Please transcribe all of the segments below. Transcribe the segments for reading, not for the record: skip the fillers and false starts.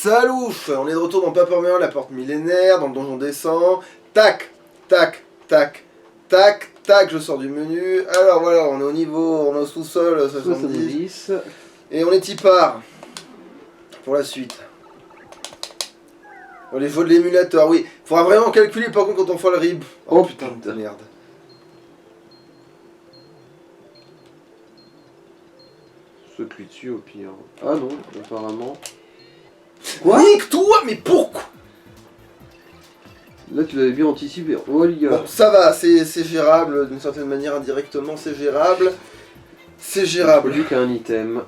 Salouf! On est de retour dans Papermere, la porte millénaire, dans le donjon descend. Tac, tac, tac, tac, tac, je sors du menu. Alors voilà, on est au niveau, on est au sous-sol 70. Et on est tipard. Pour la suite. Dans les jeux de l'émulateur, oui. Faudra vraiment calculer par contre quand on fera le rib. Oh putain de merde. Saute-lui dessus au pire. Ah non, apparemment. Quoi? Nique-toi, mais pourquoi? Là tu l'avais bien anticipé. Oh les gars. Bon, ça va, c'est gérable, d'une certaine manière, indirectement, c'est gérable. C'est gérable. Plus qu'un item.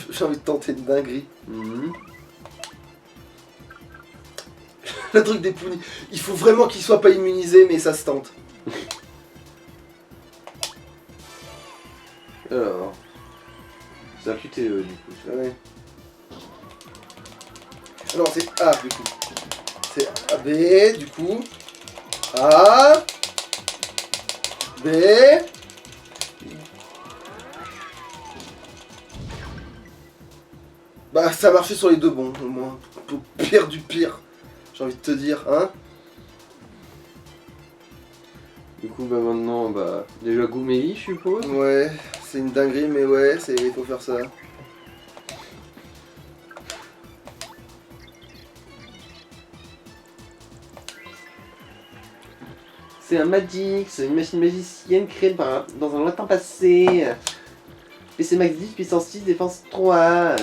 J'ai envie de tenter une dinguerie. Mmh. Le truc des pounis. Il faut vraiment qu'il soit pas immunisé, mais ça se tente. Alors. C'est un QTE du coup. Ouais. Non, c'est A du coup. C'est AB du coup. A. B. Bah ça a marché sur les deux bons au moins. Au pire du pire. J'ai envie de te dire, hein. Du coup bah maintenant bah déjà Gouméli je suppose. Ouais, c'est une dinguerie mais ouais, il faut faire ça. C'est un Magic, c'est une machine magicienne créée dans un lointain passé. PC max 10, puissance 6, défense 3.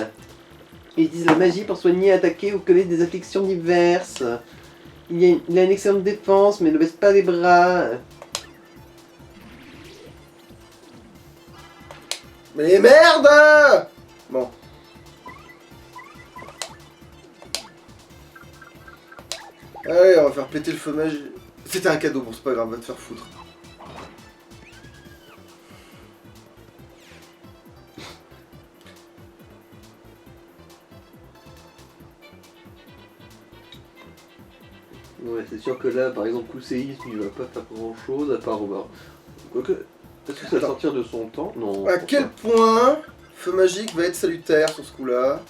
Ils utilisent la magie pour soigner, attaquer ou coller des afflictions diverses. Il a une excellente défense mais ne baisse pas les bras. Mais merde! Bon. Allez, on va faire péter le feu magique. C'était un cadeau, bon c'est pas grave, va te faire foutre. Ouais, c'est sûr que là, par exemple, Kousséisme, il va pas faire grand chose à part. Quoique, est-ce que ça va sortir de son temps? Non. À quel point feu magique va être salutaire sur ce coup-là?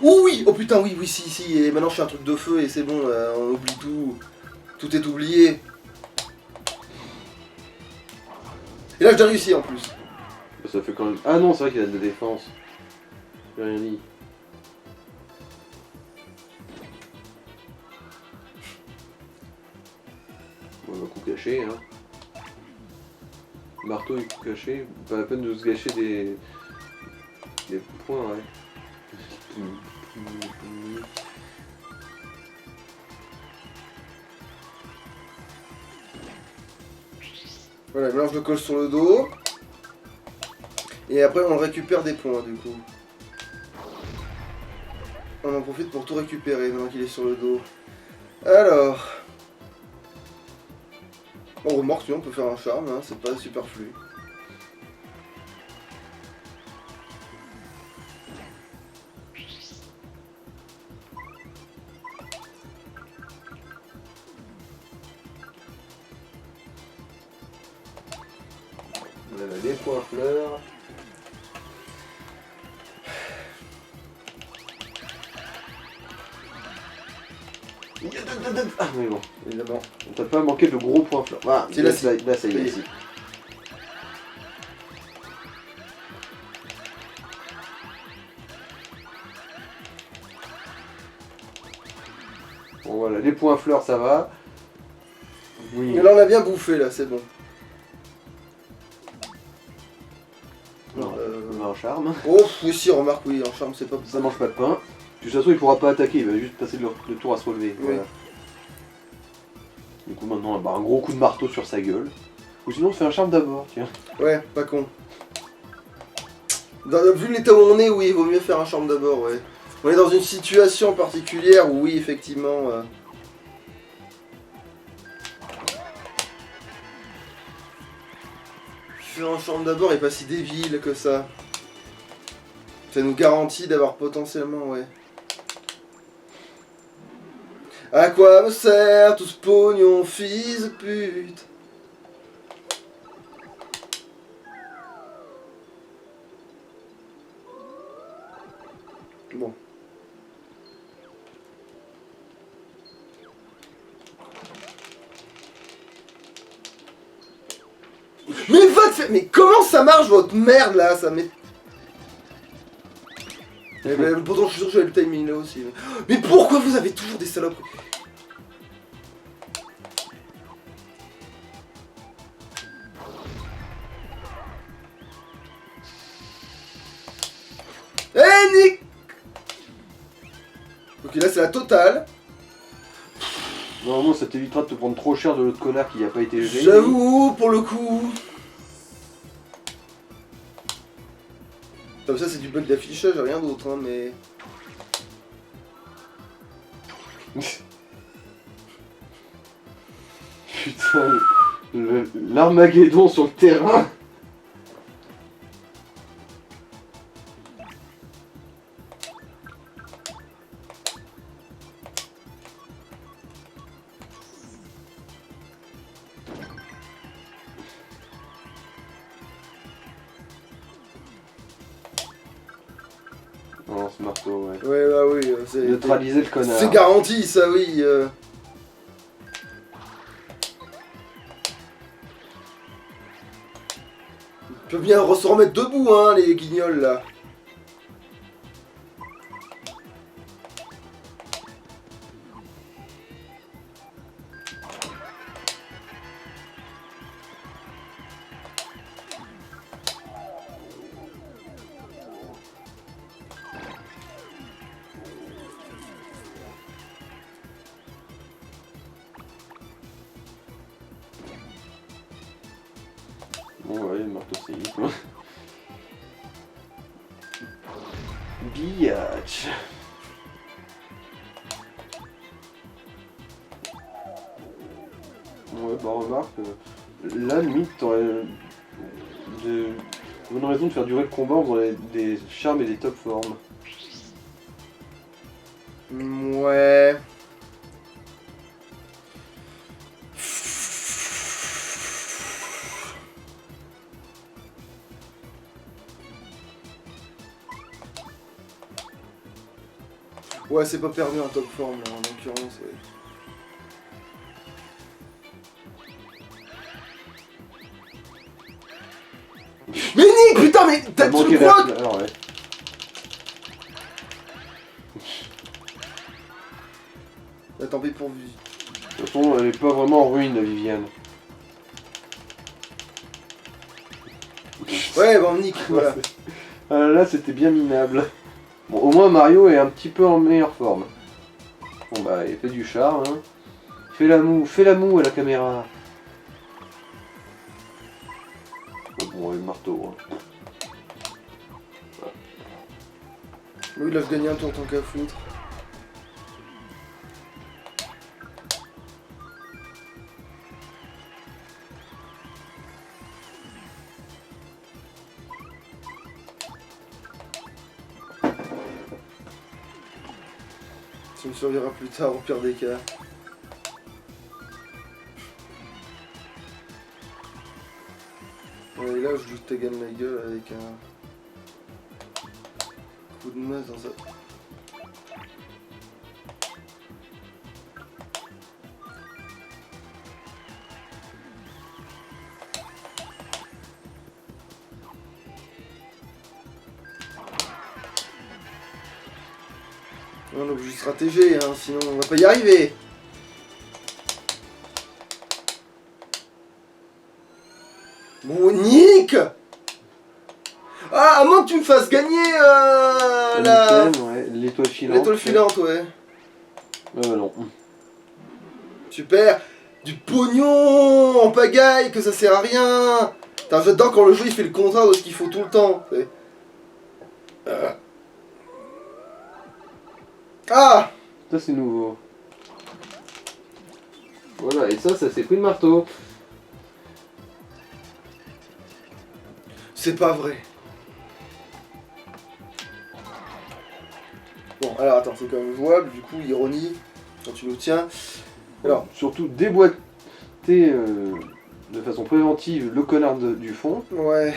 Oh oui! Oh putain, oui, oui, si, et maintenant je fais un truc de feu et c'est bon, on oublie tout. Tout est oublié. Et là, je l'ai réussi en plus. Ça fait quand même. Ah non, c'est vrai qu'il a de la défense. J'ai rien dit. Bon, on va coup caché, hein. Marteau et coup caché, pas la peine de se gâcher des points, ouais. Voilà, maintenant je le colle sur le dos. Et après on récupère des points du coup. On en profite pour tout récupérer maintenant qu'il est sur le dos. Alors... On remarque, tu vois, on peut faire un charme, hein, c'est pas superflu. On a des points fleurs. Ah mais bon, évidemment, on t'a pas manqué de gros points fleurs. Voilà, c'est là, là, ça y est. Bon voilà, les points fleurs ça va. Oui. Et là on a bien bouffé là, c'est bon. Non, on a un charme. Oh, oui, si, remarque, oui, en charme, c'est pas... Ça mange pas de pain. De toute façon, il pourra pas attaquer, il va juste passer le tour à se relever. Oui. Voilà. Du coup, maintenant, bah, un gros coup de marteau sur sa gueule. Ou sinon, on fait un charme d'abord, tiens. Ouais, pas con. Vu l'état où on est, oui, il vaut mieux faire un charme d'abord, ouais. On est dans une situation particulière où, oui, effectivement... Faire un charme d'abord est pas si débile que ça. Ça nous garantit d'avoir potentiellement, ouais. À quoi me sert tout ce pognon, fils de pute? Bon. Mais va te faire... Mais comment ça marche votre merde là? Ça m'est... Eh ben, pourtant je suis sûr que j'avais le timing là aussi. Mais pourquoi vous avez toujours des salopes? Eh Nick! Ok, là c'est la totale. Normalement, ça t'évitera de te prendre trop cher de l'autre connard qui a pas été levé. J'avoue, pour le coup. Comme ça c'est du bug d'affichage, rien d'autre, hein, mais... Putain, l'Armageddon sur le terrain. Non, ce marteau, ouais. Ouais, bah oui, c'est... Neutraliser le connard. C'est garanti, ça, oui. Ils peuvent bien se remettre debout, hein, les guignols, là. Bon, ouais, le marteau c'est quoi. Biatch. Ouais, bah remarque, là limite t'aurais de bonnes raisons de faire durer le combat en faisant des charmes et des top formes. Ouais. Ouais, c'est pas perdu un top form, là, en l'occurrence, ouais. Mais Nick, putain, mais t'as manqué tu crois la fleur, ouais. Bah, tant pis pour lui. De toute façon, elle est pas vraiment en ruine, la Viviane. Ouais, bon, Nick, voilà. Là, c'était bien minable. Bon, au moins Mario est un petit peu en meilleure forme. Bon bah, il fait du charme, hein. Fais la moue à la caméra. Bon, le marteau. Hein. Lui, il a gagné un tour tant qu'à foutre. Ça me servira plus tard au pire des cas. Et là, je lui Tegan la gueule avec un coup de masse dans sa... On est obligé de stratéger, hein, sinon on va pas y arriver. Bon, Nick! Ah, à moins que tu me fasses gagner L'étoile filante. l'étoile filante, ouais. Non. Super. Du pognon en pagaille, que ça sert à rien. Putain, j'adore quand le jeu il fait le contraire de ce qu'il faut tout le temps. Ah! Ça c'est nouveau. Voilà, et ça s'est pris de marteau. C'est pas vrai. Bon, alors attends, c'est quand même jouable, du coup, ironie. quand tu nous tiens. Alors, surtout déboîter de façon préventive le connard du fond. ouais.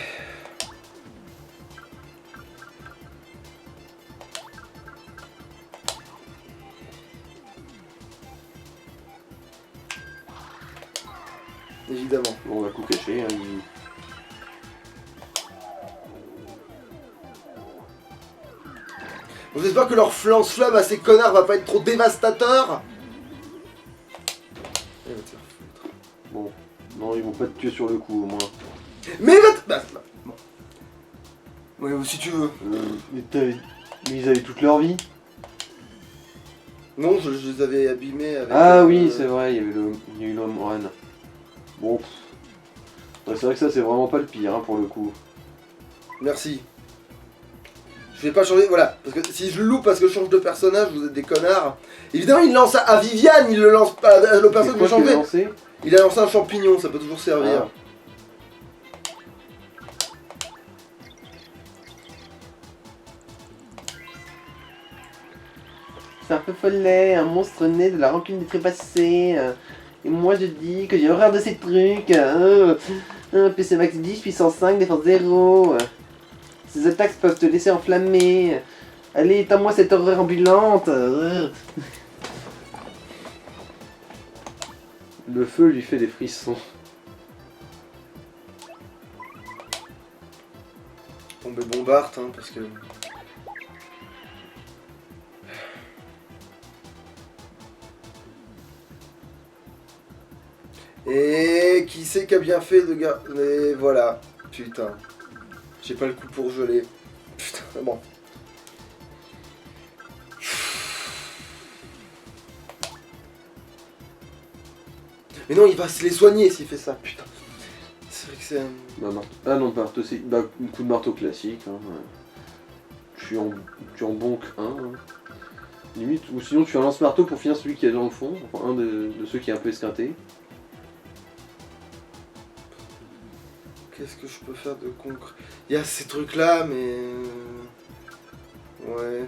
Évidemment. Bon, on va coup caché. Hein, Bon, j'espère que leur lance-flamme à ces connards va pas être trop dévastateur. Eh, va te faire foutre. Bon, non, ils vont pas te tuer sur le coup au moins. Mais va te... Bah, bon. Ouais, si tu veux. Mais ils avaient toute leur vie. Non, je les avais abîmés avec... Ah oui, c'est vrai, il y a eu l'homme run. Bon, ouais, c'est vrai que ça c'est vraiment pas le pire hein, pour le coup. Merci. Je vais pas changer, voilà. Parce que si je le loupe parce que je change de personnage, vous êtes des connards. Évidemment, il lance à Viviane, il le lance pas à l'autre personne que j'ai changé. Il a lancé un champignon, ça peut toujours servir. Ah. C'est un peu follet, un monstre né de la rancune des trépassés. Et moi je dis que j'ai horreur de ces trucs. PC max 10, puissance 5, défense 0. Ces attaques peuvent te laisser enflammer. Allez, éteins-moi cette horreur ambulante. Le feu lui fait des frissons. Bon, ben bombarde, hein, parce que... Et qui c'est qui a bien fait de garder... Voilà. Putain. J'ai pas le coup pour geler. Putain, bon. Mais non, il va se les soigner s'il fait ça, putain. C'est vrai que c'est... Ah non, marteau, c'est un coup de marteau classique. Hein. Tu en bonques un. Hein. Limite, ou sinon tu un lance-marteau pour finir celui qui est dans le fond. Enfin, un de ceux qui est un peu esquinté. Qu'est-ce que je peux faire de concret? Il y a ces trucs là, mais... Ouais...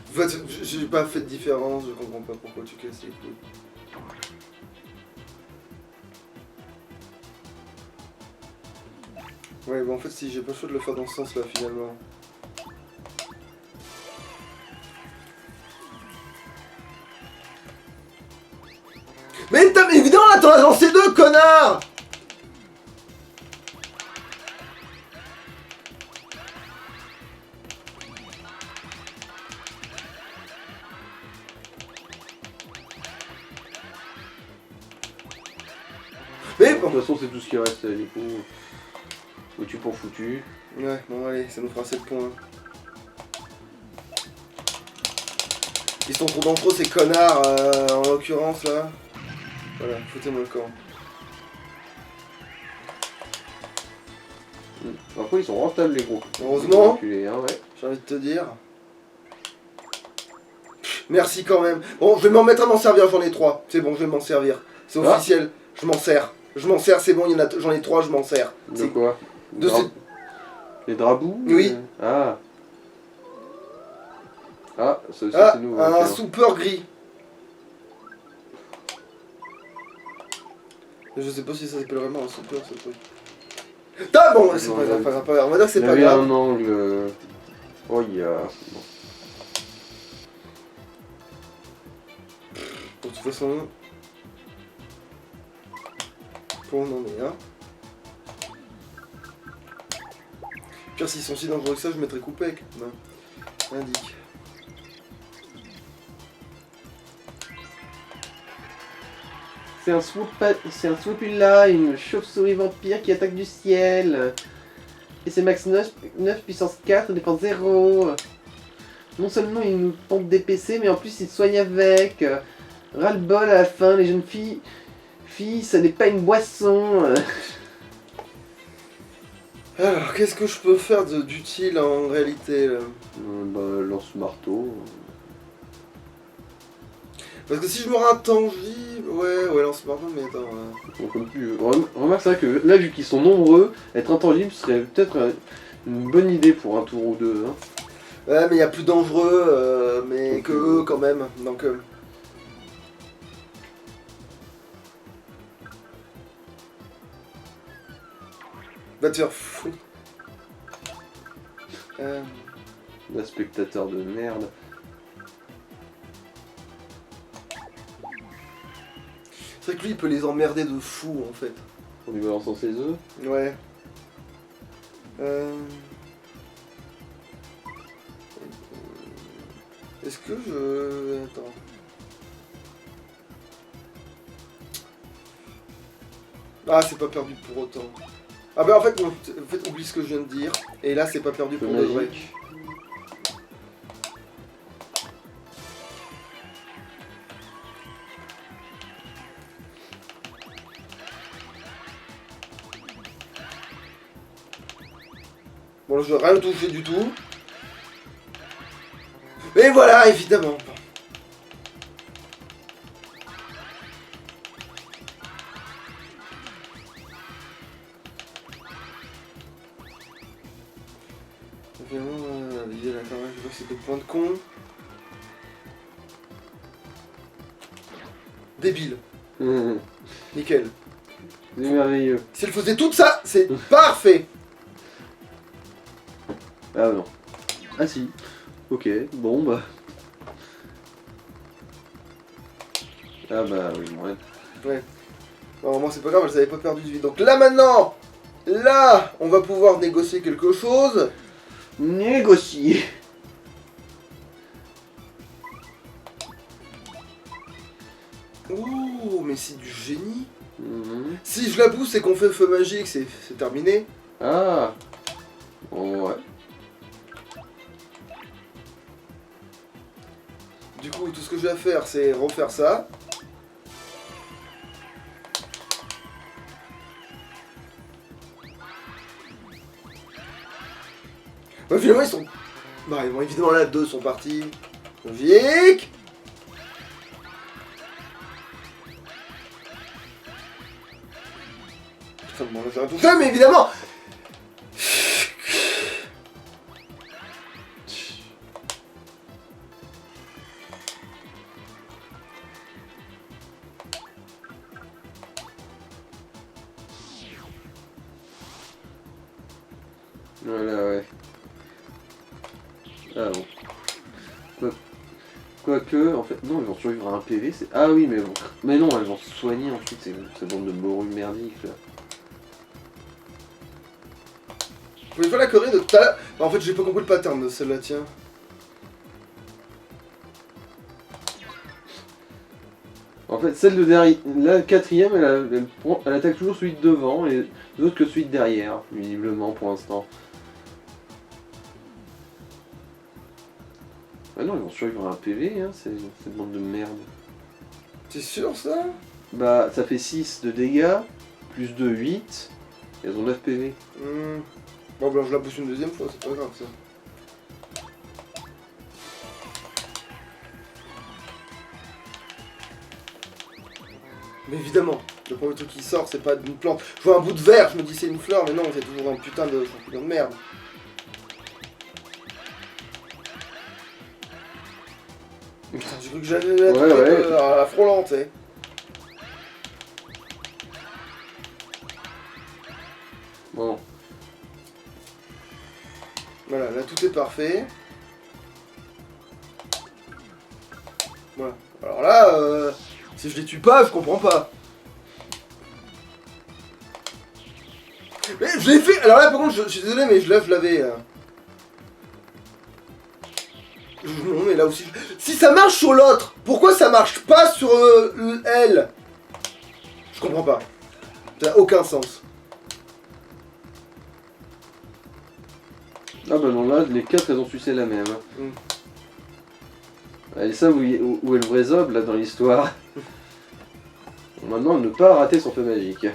En fait, j'ai pas fait de différence, je comprends pas pourquoi tu casses les couilles. Ouais, bon en fait si j'ai pas le choix de le faire dans ce sens là finalement. Mais évidemment là t'en as lancé deux, connard! Mais bon. De toute façon c'est tout ce qui reste du coup. Foutu pour foutu. Ouais, bon allez, ça nous fera 7 points. Ils sont trop dangereux ces connards en l'occurrence là. Voilà, foutez-moi le camp. Parfois ils sont rentables les gros. Heureusement. Reculés, hein, ouais. J'ai envie de te dire. Merci quand même. Bon, je vais m'en mettre à m'en servir, j'en ai 3. C'est bon, je vais m'en servir. C'est officiel, je m'en sers. Je m'en sers, c'est bon, j'en ai 3, je m'en sers. De quoi? Les drabous? Oui. Ah. Ah, ça aussi c'est nouveau. Un soupeur gris. Je sais pas si ça s'appelle vraiment un soupeur, ce truc. Ah bon, c'est pas grave, pas grave. On va dire que c'est pas grave. un angle... Oh, il y a... Bon. De toute façon... Pour on en est un. Pire, s'ils sont si dangereux que ça, je mettrais coupé avec. Non. Indique. C'est un Swoopula, une chauve-souris vampire qui attaque du ciel. Et c'est max 9, puissance 4, défense 0. Non seulement il nous pompe des PC, mais en plus il soigne avec. Ras-le-bol à la fin, les jeunes filles, ça n'est pas une boisson. Alors, qu'est-ce que je peux faire d'utile en réalité là? Bah, lance-marteau. Parce que si je me rends intangible... Ouais, lance marteau, mais attends... Comme tu veux. Remarque, c'est vrai que là, vu qu'ils sont nombreux, être intangible serait peut-être une bonne idée pour un tour ou deux. Hein. Ouais, mais il y a plus dangereux, mais Donc, que eux quand même. Donc... Va te faire foutre. Un spectateur de merde. C'est vrai que lui, il peut les emmerder de fou, en fait. En lui balançant ses œufs. Ouais. Est-ce que je... Attends. Ah, c'est pas perdu pour autant. Ah bah en fait, oublie ce que je viens de dire. Et là, c'est pas perdu pour de vrai. Bon, là, je n'ai rien touché du tout. Et voilà, évidemment. Évidemment, viser la caméra, je vois que c'est des points de con. Débile. Nickel. C'est merveilleux. Si elle faisait tout ça, c'est parfait. Ah non. Ah si. Ok, bon bah. Ah bah oui, ouais. Ouais. Normalement c'est pas grave, elle s'avait pas perdu de vie. Donc là maintenant, là, on va pouvoir négocier quelque chose. Négocier. Ouh, mais c'est du génie. Si je la pousse et qu'on fait feu magique, c'est terminé. Ah. Ouais. Du coup, tout ce que je vais faire, c'est refaire ça. Ouais, finalement, ils sont... Bah, bon, évidemment, là, deux sont partis. Vic. Putain, bon, là, j'ai rien tout fait, mais évidemment... Voilà, ouais. Ah bon. Quoique, en fait, non, ils vont survivre à un PV, c'est... Ah oui, mais bon. Mais non, elles vont se soigner ensuite, ces bandes de morues merdiques, là. Vous voyez pas la Corée de tout à l'heure? Bah, en fait, j'ai pas compris le pattern de celle-là, tiens. En fait, celle de derrière, la quatrième, elle attaque toujours celui de devant et l'autre que celui de derrière, visiblement pour l'instant. Ah non, ils vont survivre à un PV, hein, cette bande de merde. T'es sûr, ça? Bah, ça fait 6 de dégâts, plus 2, 8, et elles ont 9 PV. Bon, bah, je la pousse une deuxième fois, c'est pas grave, ça. Mais évidemment, le premier truc qui sort, c'est pas une plante. Je vois un bout de verre, je me dis c'est une fleur, mais non, c'est toujours un putain de champignon de merde. Putain, j'ai cru que j'allais la trouver à la frôlante, tu sais. Bon. Voilà, là tout est parfait. Voilà. Alors là, si je les tue pas, je comprends pas. Mais je l'ai fait. Alors là, par contre, je suis désolé, mais je l'avais. Non, mais là aussi. Si ça marche sur l'autre, pourquoi ça marche pas sur elle? Je comprends pas. Ça n'a aucun sens. Ah bah non, là, les 4, elles ont sucé la même. Et ça, où est le vrai zob, là, dans l'histoire? Maintenant, ne pas rater son feu magique.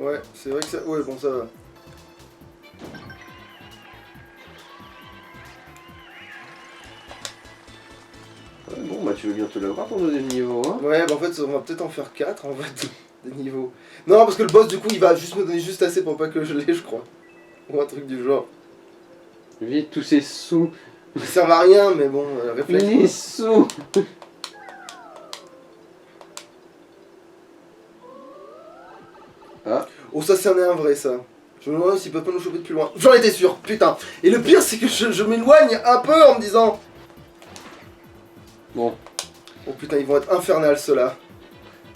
Ouais, c'est vrai que ça... Ouais, bon, ça va. Bon, bah tu veux bientôt l'avoir ton deuxième niveau, hein. Ouais, bah en fait, on va peut-être en faire 4 en fait, des niveaux. Non, parce que le boss, du coup, il va juste me donner juste assez pour pas que je l'ai, je crois. Ou un truc du genre. Vite, tous ces sous. Ils servent à rien, mais bon, réflexe. Les sous. Ah. Oh, ça, c'en est un vrai, ça. Je me demande s'ils peuvent pas nous choper de plus loin. J'en étais sûr, putain. Et le pire, c'est que je m'éloigne un peu en me disant... Bon. Oh putain, ils vont être infernales, ceux-là.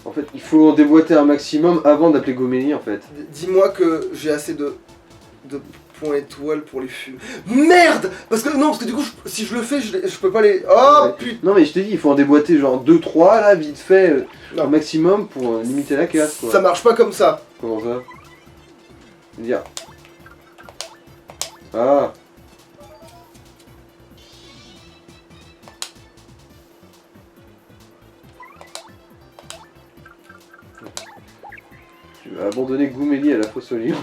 En fait, il faut en déboîter un maximum avant d'appeler Gomélie, en fait. Dis-moi que j'ai assez de points étoiles pour les fumer. Merde. Parce que non, parce que du coup, si je le fais, je peux pas les... Oh Ouais. putain. Non, mais je t'ai dit, il faut en déboîter genre 2-3 là, vite fait, Non. au maximum pour limiter la casse, quoi. Ça marche pas comme ça. Comment ça? Dire. Ah. Tu vas abandonner Gomélie à la fosse aux lions.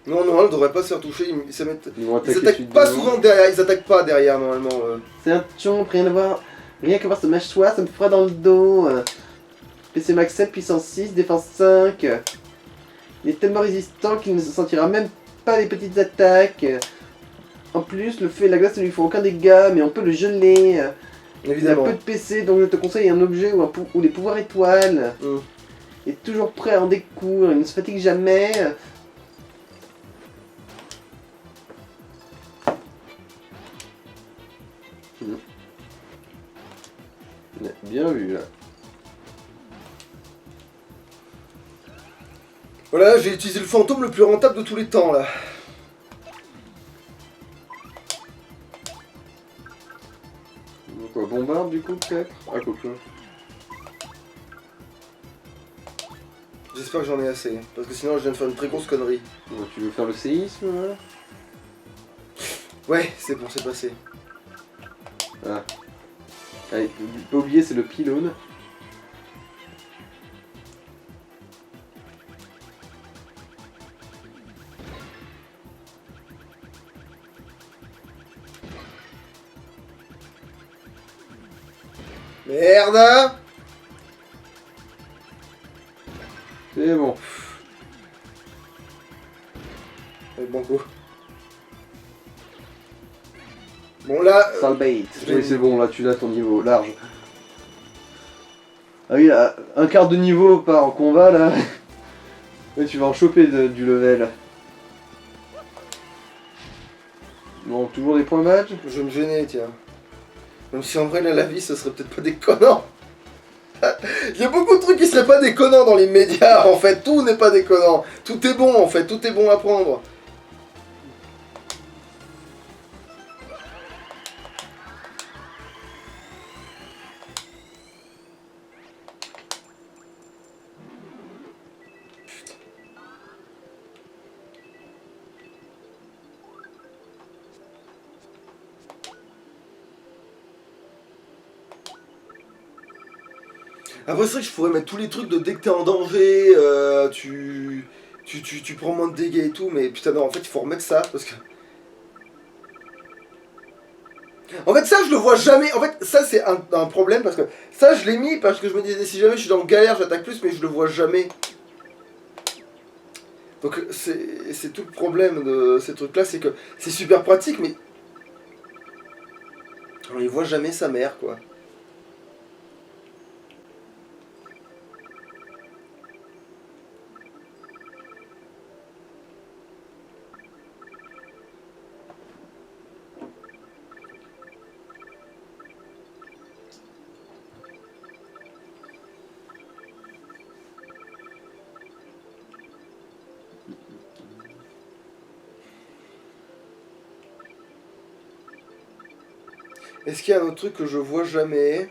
Non, non, ils devraient pas se faire toucher. Ils vont Ils attaquer attaquent pas subitement. souvent derrière. Ils attaquent pas derrière normalement. C'est un chomp, rien à voir. Rien qu'à voir ce mâchoire, ça me fera dans le dos. PC max 7, puissance 6, défense 5. Il est tellement résistant qu'il ne se sentira même pas les petites attaques. En plus, le feu et la glace ne lui font aucun dégât, mais on peut le geler. Il a Évidemment. peu de PC, donc je te conseille un objet ou des pouvoirs étoiles. Il est toujours prêt à en découdre, il ne se fatigue jamais. Bien vu là. Voilà, j'ai utilisé le fantôme le plus rentable de tous les temps là. Quoi, bombarde du coup peut-être? Ah coco. J'espère que j'en ai assez, parce que sinon je viens de faire une très grosse connerie. Bon, tu veux faire le séisme là? Ouais, c'est bon, c'est passé. Ah. Allez, pas oublier, c'est le pylône. Merde. C'est bon. Allez, banco. Bon là... Sale bait. j'ai- Oui, c'est bon, là tu l'as ton niveau large. Ah oui, là, un quart de niveau par combat là. Oui, tu vas en choper du level. Bon, toujours des points badge. Je vais me gêner, tiens. Même si en vrai, là, la vie, ce serait peut-être pas déconnant. Il y a beaucoup de trucs qui seraient pas déconnants dans les médias, en fait. Tout n'est pas déconnant. Tout est bon, en fait. Tout est bon à prendre. Après, c'est vrai que je pourrais mettre tous les trucs de dès que t'es en danger, tu prends moins de dégâts et tout, mais putain, non, en fait, il faut remettre ça, parce que... En fait, ça, je le vois jamais. En fait, ça, c'est un problème, parce que ça, je l'ai mis, parce que je me disais, si jamais je suis dans le galère, j'attaque plus, mais je le vois jamais. Donc, c'est tout le problème de ces trucs-là, c'est que c'est super pratique, mais... On les voit jamais sa mère, quoi. Est-ce qu'il y a un autre truc que je vois jamais?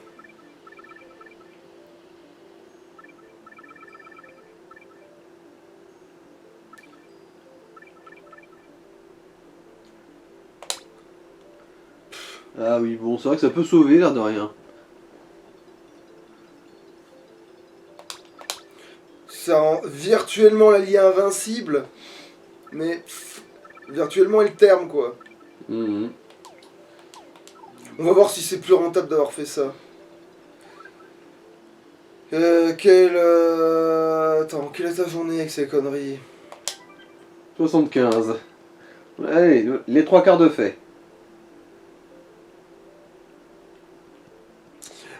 Ah oui, bon, c'est vrai que ça peut sauver, l'air de rien. ça rend virtuellement l'allié invincible, mais virtuellement est le terme quoi. Mhm. On va voir si c'est plus rentable d'avoir fait ça. Attends, quelle est ta journée avec ces conneries? 75. Allez, les trois quarts de fait.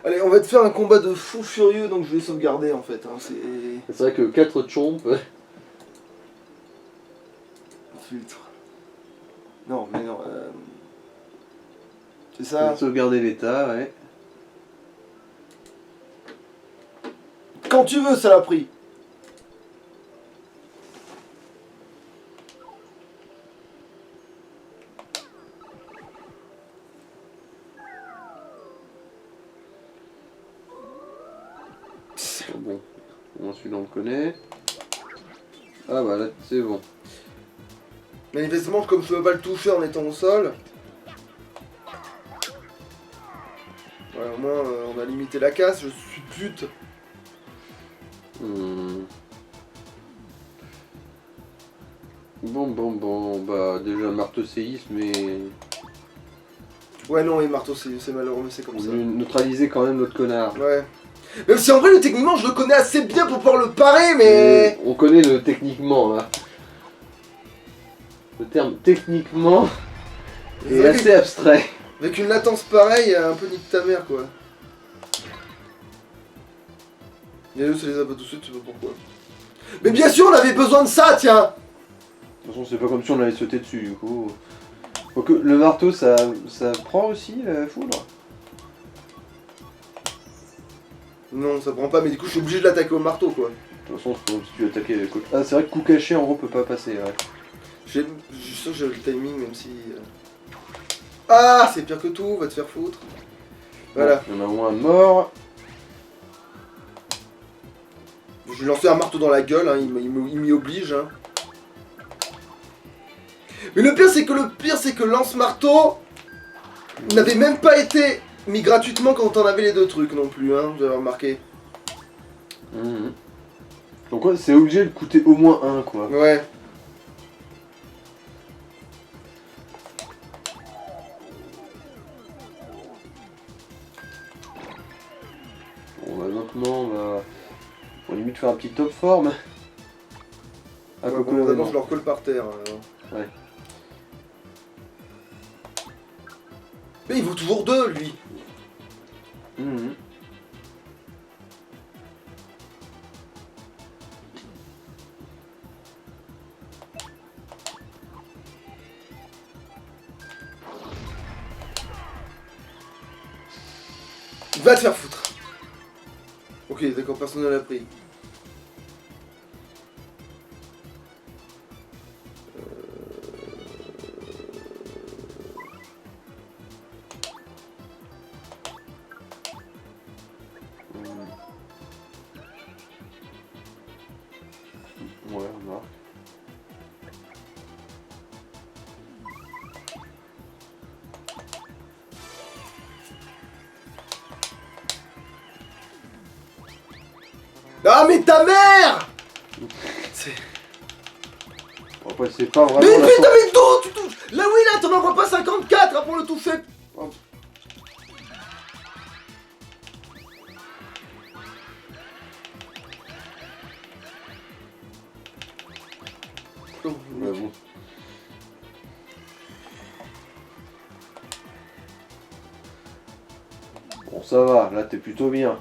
Allez, on va te faire un combat de fou furieux, donc je vais sauvegarder en fait. Hein, c'est... C'est vrai que 4 chomps. Filtre. Non, mais non. C'est ça. Sauvegarder l'état, ouais. Quand tu veux, ça l'a pris. Bon, celui-là on le connaît. Ah bah là c'est bon. Manifestement, comme je peux pas le toucher en étant au sol. Ouais, au moins, on a limité la casse, je suis pute. Bon, bah déjà marteau séisme, mais Ouais, non, et marteau, c'est malheureux, mais c'est comme ça. neutraliser quand même notre connard. Ouais. Même si en vrai, techniquement, je le connais assez bien pour pouvoir le parer, mais. On connaît le techniquement là. Le terme techniquement est assez abstrait. Avec une latence pareille, un peu nique ta mère quoi. Yano ça les a pas tout de suite, tu sais pas pourquoi. Mais bien sûr, on avait besoin de ça, tiens! De toute façon, c'est pas comme si on allait sauter dessus du coup. Donc, le marteau ça prend aussi la foudre? Non, ça prend pas, mais du coup, je suis obligé de l'attaquer au marteau quoi. De toute façon, si tu attaquer avec. Ah, c'est vrai que coup caché en gros peut pas passer, ouais. Je suis sûr que j'ai le timing, même si. Ah, c'est pire que tout, va te faire foutre. Voilà. Il y en a au moins un mort. Je lui lancer un marteau dans la gueule, hein, il m'y oblige. Hein. Mais le pire, c'est que lance-marteau n'avait même pas été mis gratuitement quand on avait les deux trucs non plus, hein, j'avais remarqué. Donc ouais, c'est obligé de coûter au moins un quoi. Ouais. Bon bah maintenant on va limite faire un petit top form. Ah, ouais, bon, d'abord je leur colle par terre. Ouais. Mais il vaut toujours deux lui. Va te faire foutre. Ok, d'accord, personne ne l'a pris. Ouais, on marque. Ah mais ta mère! Après c'est pas vraiment. Mais putain mais d'où tu touches? Là oui là, t'en envoies pas 54 hein, pour le toucher. Oh. Ouais, bon. Bon ça va, là t'es plutôt bien.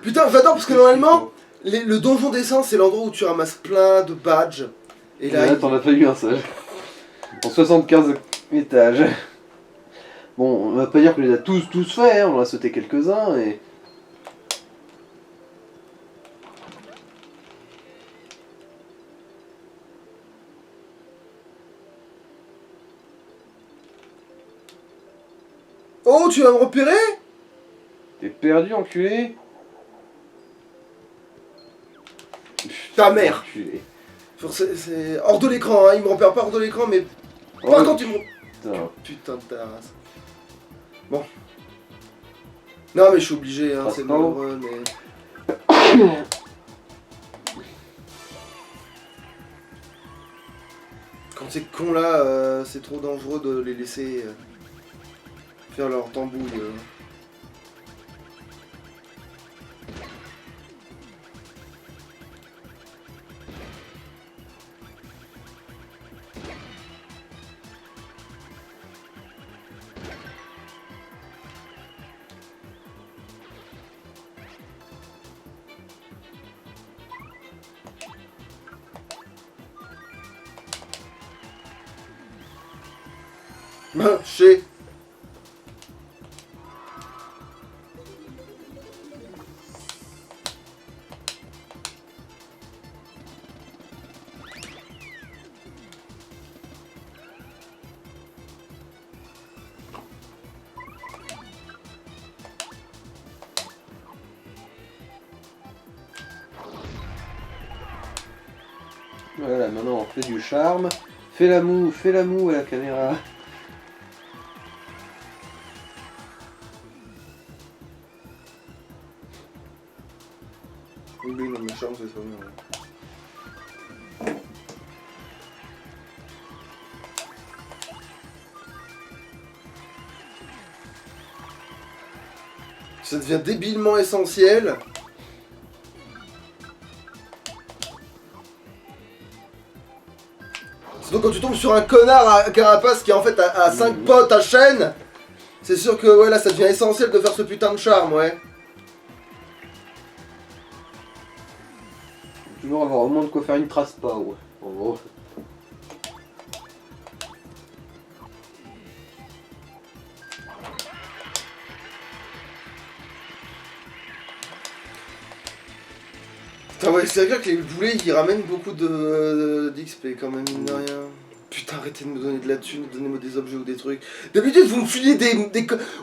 Putain, j'adore parce que normalement, le donjon d'essence, c'est l'endroit où tu ramasses plein de badges. Et là, t'en as pas eu un seul. En 75 étages. Bon, on va pas dire qu'on les a tous faits, hein, on en a sauté quelques-uns et. Oh, tu vas me repérer? perdu, enculé. Ta mère. Enculé. C'est hors de l'écran, hein. Il me repère pas hors de l'écran, mais Oh, par contre, il me... putain. Putain de ta race. Bon. Non, mais je suis obligé, hein. Passe C'est pas. malheureux, mais... Quand ces cons là, c'est trop dangereux de les laisser faire leur tambouille. Chez. Voilà, maintenant on fait du charme. Fais la moue à la caméra. Oui, non, mais charme, c'est ça. Ouais. Ça devient débilement essentiel. Surtout quand tu tombes sur un connard à carapace qui en fait a 5 potes à chaîne, c'est sûr que ouais là ça devient essentiel de faire ce putain de charme, ouais. Toujours avoir au moins de quoi faire une trace pas, ouais. En gros. Putain ouais, c'est vrai que les boulets ils ramènent beaucoup d'XP quand même, mine de rien. Putain, arrêtez de me donner de la thune, donnez-moi des objets ou des trucs. D'habitude vous me filiez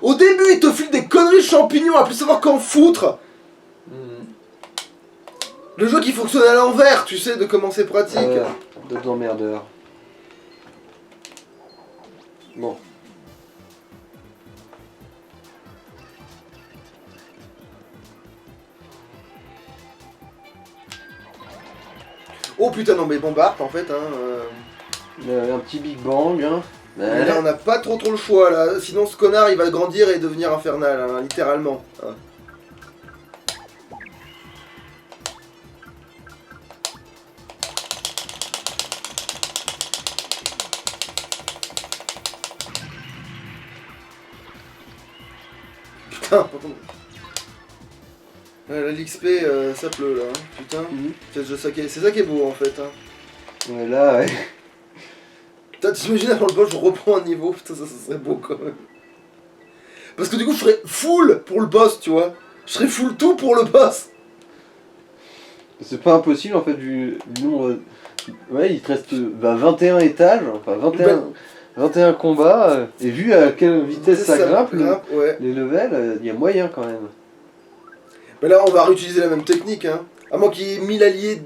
Au début ils te filent des conneries champignons à plus savoir qu'en foutre. Le jeu qui fonctionne à l'envers, tu sais de comment c'est pratique. D'autres emmerdeurs. Bon. Oh putain non mais bombarde en fait hein. Un petit Big Bang, hein. Mais là on n'a pas trop le choix là, sinon ce connard il va grandir et devenir infernal, hein, littéralement. Hein. Putain, par contre. Là, l'XP ça pleut là, hein. Putain. C'est ça qui est beau en fait. Hein. Ouais, là, ouais. Putain, t'imagines avant le boss je reprends un niveau, putain ça serait beau quand même. Parce que du coup je ferais full pour le boss, tu vois. Je serais full tout pour le boss. C'est pas impossible en fait du nombre. Ouais, il te reste 21 étages, enfin 21 combats, et vu à quelle vitesse ça grimpe, ouais. les levels, il y a moyen quand même. Mais là on va réutiliser la même technique, hein. À moins qu'il y ait 1000 alliés.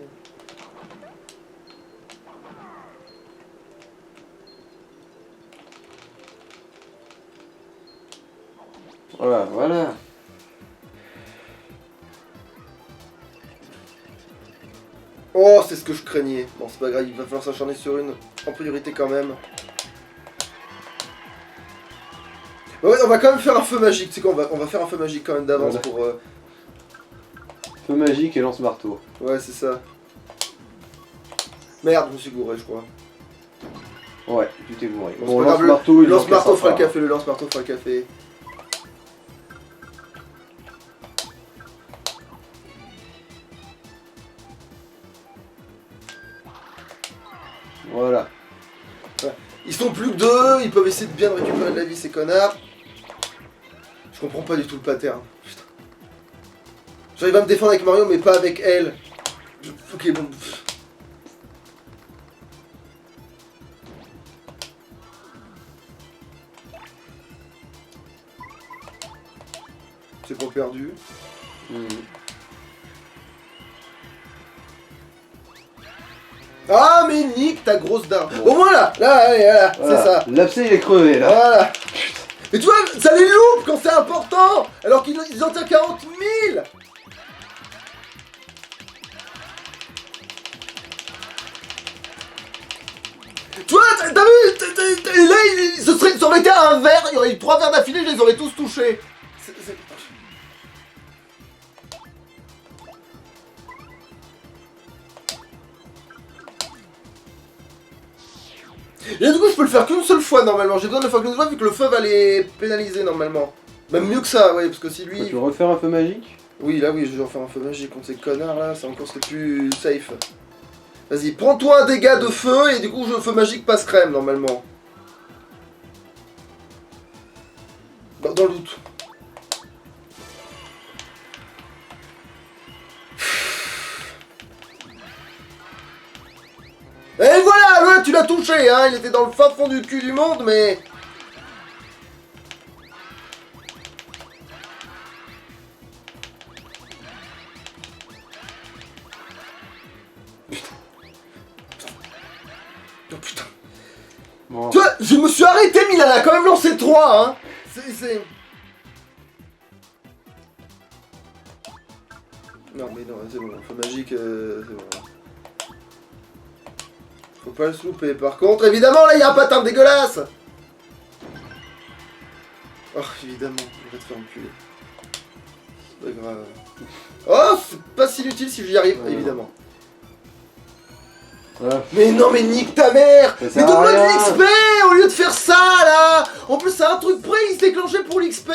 Voilà. Oh, c'est ce que je craignais. Bon, c'est pas grave, il va falloir s'acharner sur une en priorité quand même. Ouais, on va quand même faire un feu magique. Tu sais quoi, on va faire un feu magique quand même d'avance pour. Feu magique et lance-marteau. Ouais, c'est ça. Merde, je me suis gouré, je crois. Ouais, tu t'es gouré. Bon, lance-marteau, le lance-marteau fera le café, le lance-marteau fera le café. Voilà. Ouais. Ils sont plus que deux, ils peuvent essayer de bien récupérer de la vie ces connards. Je comprends pas du tout le pattern. Putain. J'arrive à me défendre avec Mario mais pas avec elle. Ok bon. C'est pas perdu. Ah mais nique ta grosse dinde. Bon. Au moins là, allez, voilà, Voilà. c'est ça. L'abcès il est crevé là. Voilà. Mais tu vois, ça les loupe quand c'est important, alors qu'ils en tirent 40 000. Tu vois, t'as vu, là, ça aurait été un verre, il y aurait eu 3 verres d'affilée, je les aurais tous touchés. Et là, du coup, je peux le faire qu'une seule fois normalement. J'ai besoin de le faire qu'une seule fois vu que le feu va les pénaliser normalement. Même mieux que ça, ouais, parce que si lui. Tu veux refaire un feu magique? Oui, là, oui, je vais refaire un feu magique contre ces connards là, c'est encore ce qui est plus safe. Vas-y, prends-toi un dégât de feu et du coup, le feu magique passe crème normalement. Dans le doute. Et voilà, là, tu l'as touché, hein, il était dans le fin fond du cul du monde, mais... Putain. Oh putain. Bon. Tu vois, je me suis arrêté, mais il en a quand même lancé 3, hein. C'est... Non, mais non, c'est bon, le feu magique, c'est bon. Faut pas le louper. Par contre, évidemment, là, il y a un patin dégueulasse. Oh, évidemment, je vais te faire enculer. C'est pas grave. Oh, c'est pas si utile si j'y arrive, évidemment. Ouais. Mais non, mais nique ta mère. Ça Mais sert à donne-moi de rien. l'XP au lieu de faire ça, là. En plus, c'est un truc près, il se déclenchait pour l'XP.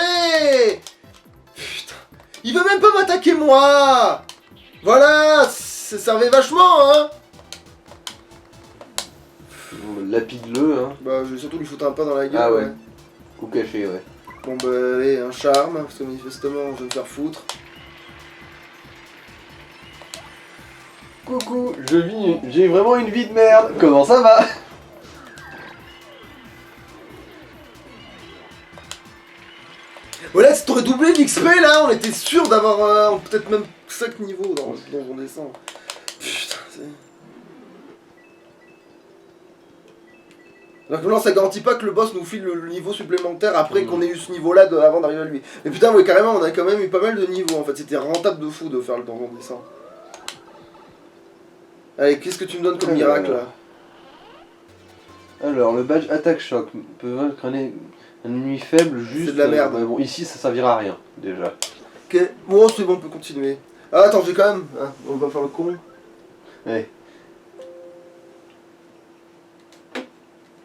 Putain. Il veut même pas m'attaquer, moi. Voilà, ça servait vachement, hein. Lapide-le, hein. Bah, je vais surtout lui foutre un pain dans la gueule. Ah ouais. Coup caché, ouais. Bon bah allez, un charme, parce que manifestement je vais me faire foutre. Coucou, j'ai vraiment une vie de merde. Comment ça va? Voilà, si t'aurais doublé l'XP là, on était sûr d'avoir peut-être même 5 niveaux dans on descend. Putain, c'est... Alors que non, ça garantit pas que le boss nous file le niveau supplémentaire après qu'on ait eu ce niveau-là avant d'arriver à lui. Mais putain, ouais, carrément, on a quand même eu pas mal de niveaux en fait. C'était rentable de fou de faire le donjon descend. Allez, qu'est-ce que tu me donnes comme miracle là? Alors, le badge attaque choc peut vaincre un ennemi faible juste. C'est de la merde. Bon, ici ça servira à rien déjà. Ok, bon, c'est bon, on peut continuer. Ah, attends, j'ai quand même. Hein, on va faire le con. Ouais.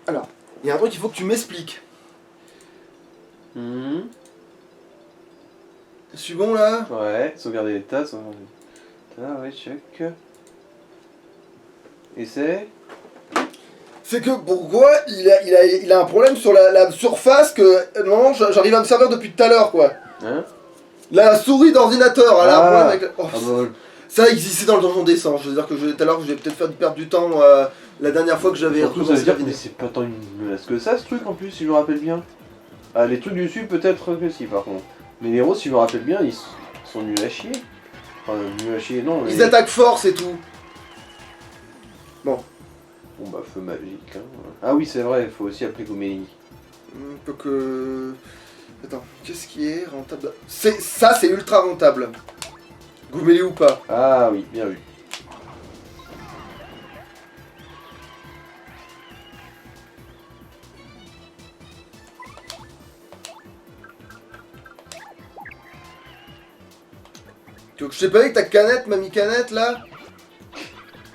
Alors, il y a un truc qu'il faut que tu m'expliques. Je suis bon là? Ouais, sauvegarder l'état, sauvegarder l'état, ouais, check. Et c'est. C'est que pourquoi il a un problème sur la surface que. Non, j'arrive à me servir depuis tout à l'heure quoi. Hein? La souris d'ordinateur, elle a un problème avec. Oh, Ah bah, ça existait dans le donjon descend. Je veux dire que tout à l'heure, j'ai peut-être fait perdre du temps la dernière fois que j'avais surtout ça veut dire que vidéo. c'est pas tant une menace que ça ce truc en plus si je me rappelle bien. Ah les trucs du dessus peut-être que si par contre. Mais les héros si je me rappelle bien ils sont nuls à chier. Enfin nuls à chier non mais... Ils attaquent fort, c'est tout. Bon. Bon bah feu magique hein. Ah oui c'est vrai, il faut aussi appeler Gomélie. Faut que... Attends, qu'est-ce qui est rentable? Ça c'est ultra rentable. Goumeli ou pas. Ah oui, bien vu. Tu veux que je t'ai pas dit que ta canette, mamie canette là?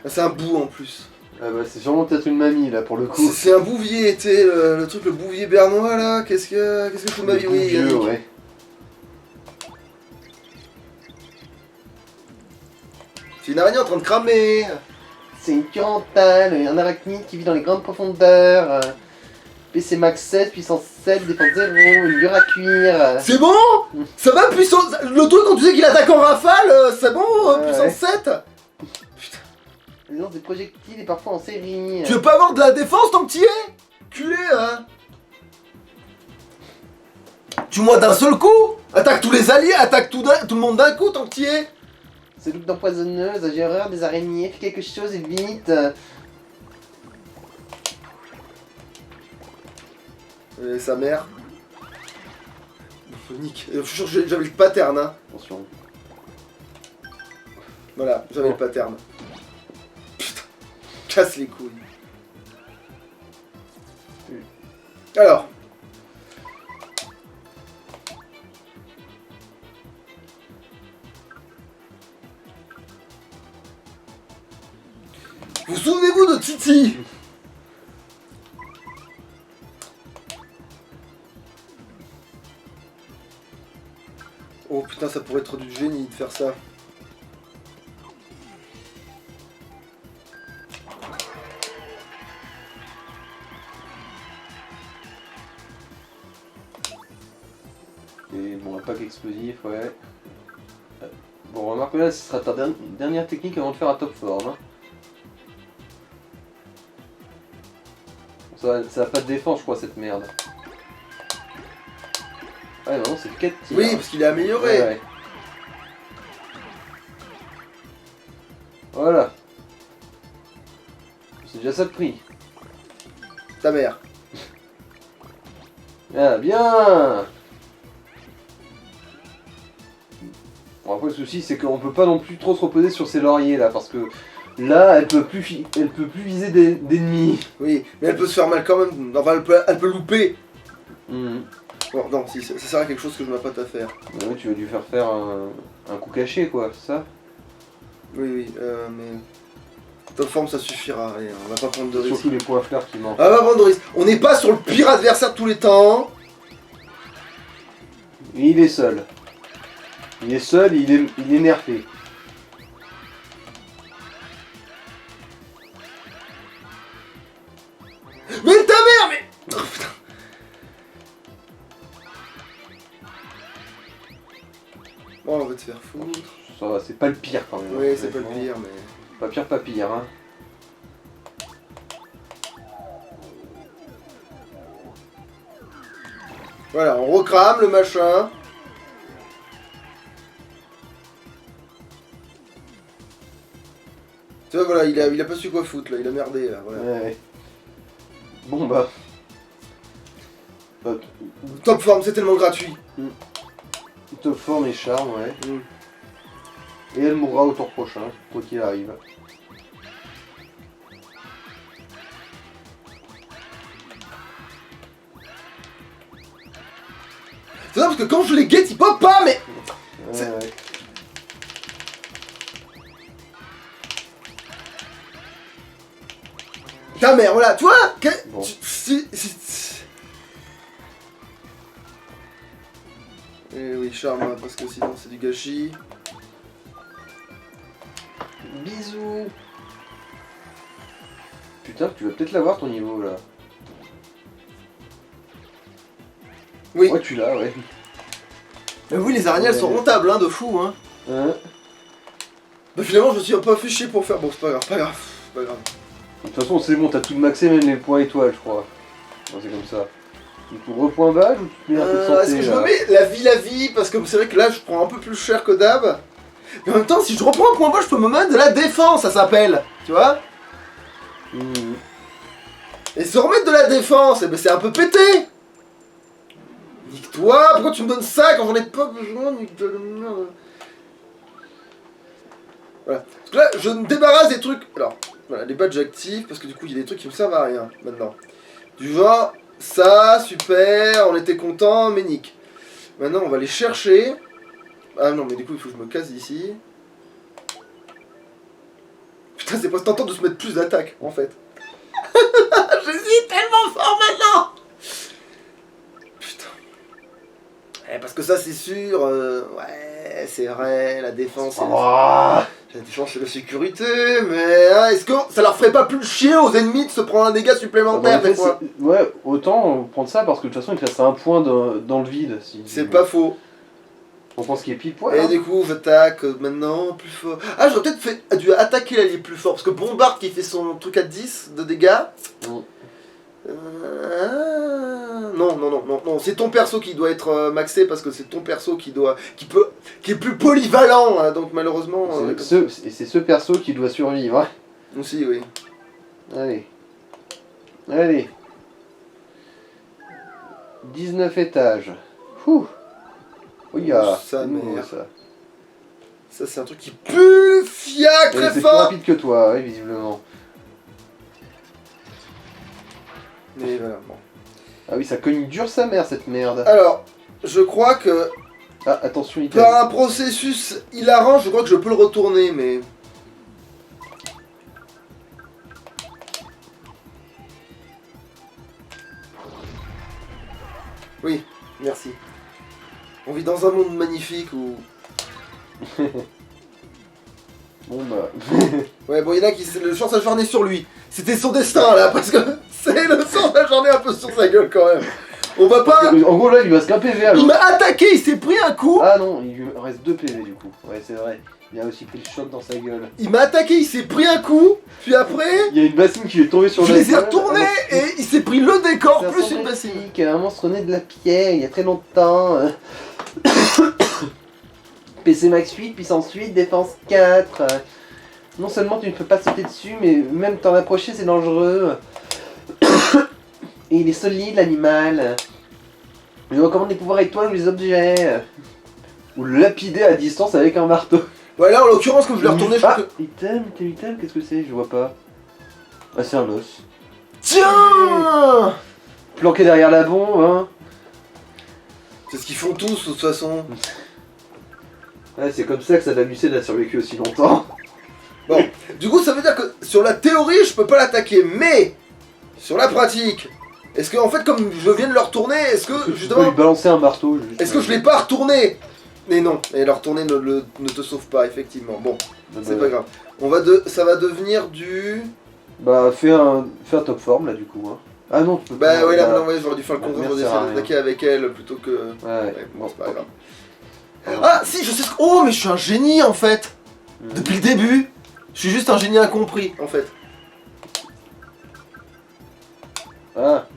Ah, c'est un bout en plus. Ah bah c'est sûrement peut-être une mamie là pour le coup. C'est un bouvier, tu sais, le truc, le bouvier bernois là. Qu'est-ce que je fous de ma vie? Oui, Dieu, Yannick. ouais. C'est une araignée en train de cramer. C'est une turantale, un arachnide qui vit dans les grandes profondeurs. PC max 7, puissance 7, défense 0, une dure à cuire. C'est bon? Ça va, puissance... Le truc quand tu sais qu'il attaque en rafale, c'est bon, puissance 7? Putain. Il lance des projectiles et parfois en série. Tu veux pas avoir de la défense tant que t'y es? Culé, hein? Tue-moi d'un seul coup? Attaque tous les alliés, attaque tout le monde d'un coup, tant que t'y es. C'est loup d'empoisonneuse, j'ai horreur des araignées, fais quelque chose et vite. Et sa mère. Nick. Je suis sûr que j'avais le pattern, hein. Attention. Voilà, j'avais le pattern. Putain. Casse les couilles. Alors. Vous souvenez-vous de Titi? Oh putain, ça pourrait être du génie de faire ça. Et bon, un pack explosif, ouais. Bon, remarque que là, ce sera ta dernière technique avant de faire un top form. Hein. Ça a pas de défense, je crois, cette merde. Ah non, c'est 4 tirs. Oui, parce qu'il est amélioré. Ouais. Voilà. C'est déjà ça de prix. Ta mère. Ah, bien. Bon, après, le souci, c'est qu'on peut pas non plus trop se reposer sur ses lauriers, là, parce que là, elle peut plus viser d'ennemis. Oui, mais elle peut se faire mal quand même. Enfin, elle peut louper. Mhm. Bon, non, si, ça sert à quelque chose que je m'apprête à faire. Bah oui, tu vas lui faire un coup caché, quoi, c'est ça? Oui, mais... Top forme, ça suffira. Allez, on va pas prendre de risques. Surtout les points fleurs qui manquent. On va pas prendre de risques. On n'est pas sur le pire adversaire de tous les temps. Il est seul. Il est seul, il est nerfé. Mais ta mère, mais... Oh, putain. Bon, on va te faire foutre. Ça va, c'est pas le pire quand même. Oui, hein, c'est pas le honnêtement. pire, mais... Pas pire, hein. Voilà, on recrame le machin. Tu vois, voilà, il a pas su quoi foutre, là. Il a merdé, là, voilà. Ouais. Bon bah. Top forme, c'est tellement gratuit. Top forme et charme, ouais. Mm. Et elle mourra au tour prochain, quoi qu'il arrive. C'est ça, parce que quand je les guette, ils pop pas, mais... C'est- Ouais. Ta mère, voilà, tu vois Bon. Eh oui, charme, parce que sinon c'est du gâchis. Bisous. Putain, tu vas peut-être l'avoir ton niveau là. Oui. Ouais, tu l'as, ouais. Mais oui, les araignées, elles sont rentables, hein, de fou, hein. Hein. Bah finalement, je me suis un peu fait chier pour faire... Bon, c'est pas grave, pas grave, pas grave. De toute façon, c'est bon, t'as tout maxé, même les points étoiles, je crois. Non, c'est comme ça. Du coup, repoint badge ou tu te mets un peu de santé Est-ce que je là me mets la vie, parce que c'est vrai que là, je prends un peu plus cher que d'hab. Mais en même temps, si je reprends un point bas, je peux me mettre de la défense, ça s'appelle. Tu vois. Mhm. Et se remettre de la défense, eh ben c'est un peu pété. Nique-toi, pourquoi tu me donnes ça quand j'en ai pas besoin, nique de merde. Voilà. Parce que là, je me débarrasse des trucs. Alors, voilà, les badges actifs, parce que du coup, il y a des trucs qui me servent à rien maintenant. Du genre, ça, super, on était content, mais nique. Maintenant, on va les chercher. Ah non, mais du coup, il faut que je me casse d'ici. Putain, c'est pas tentant de se mettre plus d'attaque, en fait. J'hésite tellement fort maintenant. Putain. Parce que ça, c'est sûr. Ouais, c'est vrai, la défense. La défense, c'est la sécurité, mais hein, est-ce que ça leur ferait pas plus chier aux ennemis de se prendre un dégât supplémentaire des fois? Ouais, autant prendre ça parce que de toute façon, il te reste un point dans le vide. Si C'est pas faux. On pense qu'il est pile poil. Et Hein. du coup, j'attaque maintenant plus fort. Ah, j'aurais peut-être dû attaquer l'allié plus fort, parce que Bombard qui fait son truc à 10 de dégâts. Mm. Non, non, non, non, non, non. C'est ton perso qui doit être maxé parce que c'est ton perso qui est plus polyvalent. Hein, donc malheureusement. C'est ce perso qui doit survivre. Hein. Aussi, oui. Allez. Allez. 19 étages. Ouh. Oui, Sa nouveau, mère. ça. Ça, c'est un truc qui pue fiac très C'est plus fort. rapide que toi, oui, visiblement. Mais voilà, bon. Ah oui, ça cogne dur sa mère, cette merde. Alors, je crois que Ah, attention, il par un processus hilarant, je crois que je peux le retourner, mais... Oui, merci. On vit dans un monde magnifique où... Bon bah... Ouais, bon, il y en a qui... Le sort s'acharner sur lui. C'était son destin, là, parce que c'est le sort s'acharner un peu sur sa gueule, quand même. On va pas... En gros, là, il lui reste qu'un PV, alors. Il m'a attaqué, il s'est pris un coup. Ah non, il lui reste 2 PV, du coup. Ouais, c'est vrai. Il a aussi pris le choc dans sa gueule. Il m'a attaqué, il s'est pris un coup. Puis après... Il y a une bassine qui lui est tombée sur Je la les ai gueule. retournés et il s'est pris le décor C'est un plus sang une bassine. magnifique, un monstre né de la pierre, il y a très longtemps. PC Max 8, puissance 8, défense 4. Non seulement tu ne peux pas sauter dessus, mais même t'en approcher c'est dangereux. Et il est solide l'animal. Je recommande les pouvoirs étoiles ou les objets. Ou le lapider à distance avec un marteau. Voilà, en l'occurrence, comme je l'ai retourné, je crois que... Item, qu'est-ce que c'est? Je vois pas. Ah, c'est un os. Tiens. Planqué derrière la bombe, hein. C'est ce qu'ils font tous, de toute façon. Ouais, c'est comme ça que Saddam a survécu aussi longtemps. Bon, du coup, ça veut dire que sur la théorie, je peux pas l'attaquer, mais sur la pratique, est-ce que, en fait, comme je viens de le retourner, est-ce que, Tu peux justement, lui balancer un marteau. Juste. est-ce que je l'ai pas retourné? Mais non, et le retourner ne te sauve pas, effectivement. Bon, c'est pas grave. Ça va devenir du... Bah, fais un top form là, du coup. Hein. Ah non, tu peux pas. Bah ouais, là, non, ouais, j'aurais dû faire le contraire, Merci, j'aurais dû rien. d'attaquer avec elle plutôt que... Ouais, bon, c'est pas grave. grave. Ah, si, je sais ce que... Oh, mais je suis un génie, en fait. Depuis le début, je suis juste un génie incompris, en fait. Ah.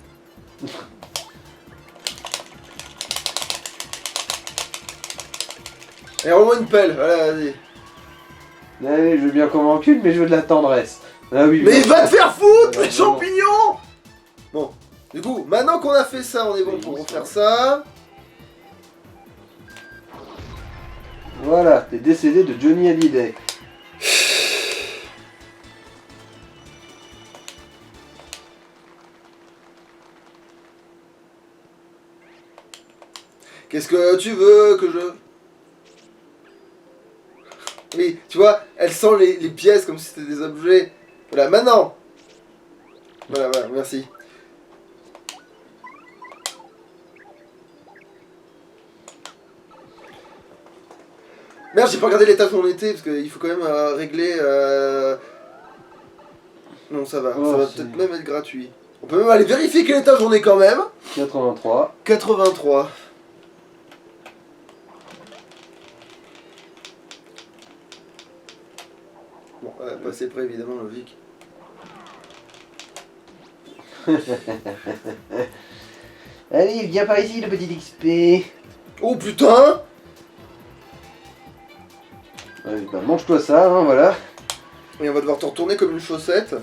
Et rends-moi une pelle, voilà, vas-y. Allez, je veux bien qu'on m'encule, mais je veux de la tendresse. Ah oui. Mais bah, va te faire foutre, les non. champignons. Bon, du coup, maintenant qu'on a fait ça, on est bon Oui, pour ça refaire va. ça. Voilà, t'es décédé de Johnny Hallyday. Qu'est-ce que tu veux que je... Oui, tu vois, elle sent les pièces comme si c'était des objets. Voilà, maintenant. Voilà, voilà, merci. Merde, j'ai pas regardé l'étage où on était, parce qu'il faut quand même régler... Non, ça va, Oh, ça va c'est- peut-être même être gratuit. On peut même aller vérifier quel étage on est quand même. 83. 83. Bon, pas assez près évidemment, logique. Allez, viens par ici, le petit XP. Oh putain. Allez, bah, mange-toi ça, hein, voilà. Et on va devoir te retourner comme une chaussette.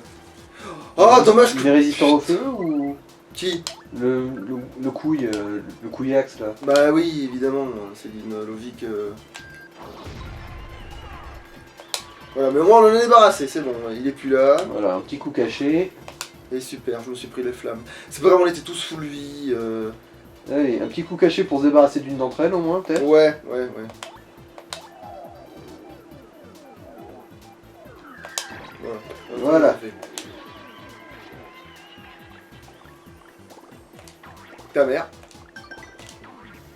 Oh, dommage Il que... est résistant au feu ou Qui? le couille, le couillax là. Bah oui, évidemment, c'est une logique... Voilà, mais moi on en est débarrassé, c'est bon, il est plus là. Voilà, un petit coup caché. Et super, je me suis pris les flammes. C'est pas grave, on était tous full vie. Allez, un petit coup caché pour se débarrasser d'une d'entre elles au moins, peut-être. Ouais, ouais, ouais. Voilà. Ta mère.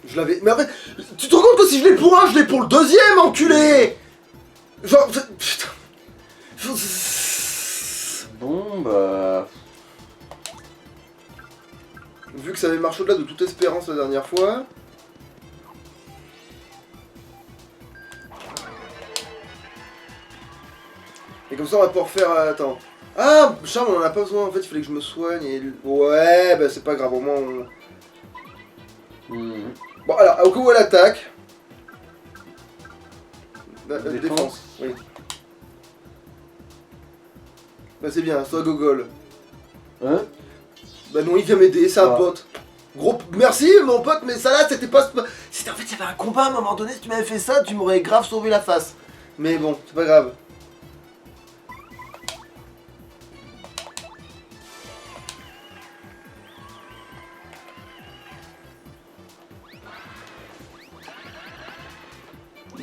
Je l'avais... Mais en fait, tu te rends compte que si je l'ai pour un, je l'ai pour le deuxième, enculé. Genre... Putain. Bon, bah... Vu que ça avait marché au-delà de toute espérance la dernière fois... Et comme ça on va pouvoir faire... attends. Ah, charme, on en a pas besoin, en fait, il fallait que je me soigne et... Ouais, bah c'est pas grave, au moins on... Mhm. Bon, alors, au coup où elle attaque. Défense. Défense, oui. Bah, c'est bien, soit gogol. Hein? Bah, non, il vient m'aider, c'est un Ah. pote. Gros, merci mon pote, mais ça là, c'était pas. C'était en fait, il y avait un combat à un moment donné, si tu m'avais fait ça, tu m'aurais grave sauvé la face. Mais bon, c'est pas grave.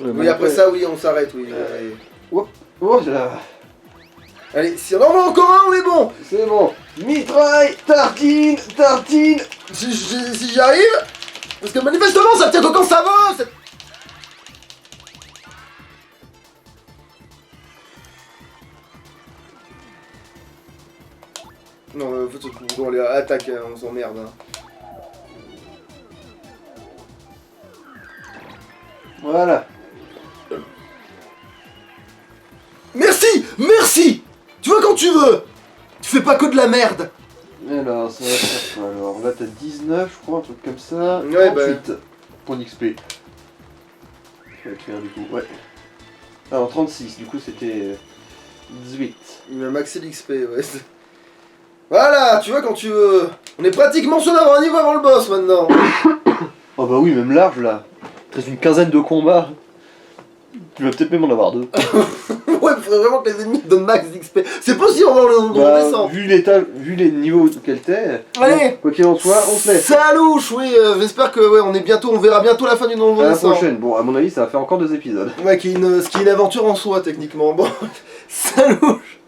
Oui, après ça, oui, on s'arrête, oui. Oh là. Allez, si on en voit encore un, on est bon. C'est bon. Mitraille, tartine, tartine. Si j'y arrive, parce que manifestement, ça tient que quand ça va. Non, faut aller attaque, hein, on s'emmerde. Hein. Voilà. Merci, merci. Tu vois quand tu veux. Tu fais pas que de la merde. Alors, ça va faire quoi alors? Là, t'as 19, je crois, un truc comme ça. Ouais, 38 points d'XP. Je vais écrire du coup, ouais. Alors, 36, du coup, c'était 18. Il m'a maxé l'XP, ouais. Voilà, tu vois quand tu veux. On est pratiquement sûr d'avoir un niveau avant le boss maintenant. Oh bah oui, même large là. Il reste une quinzaine de combats. Tu vas peut-être même en avoir 2. Ouais, il faudrait vraiment que les ennemis donnent max d'XP. C'est possible, on descend. Vu les niveaux auxquels t'es, Allez. quoi qu'il en soit, on se laisse. Salouche, oui, j'espère que ouais, on verra bientôt la fin du Donjon À la Descend. prochaine. Bon, à mon avis, ça va faire encore 2 épisodes. Ouais, ce qui est une aventure en soi techniquement. Bon, salouche.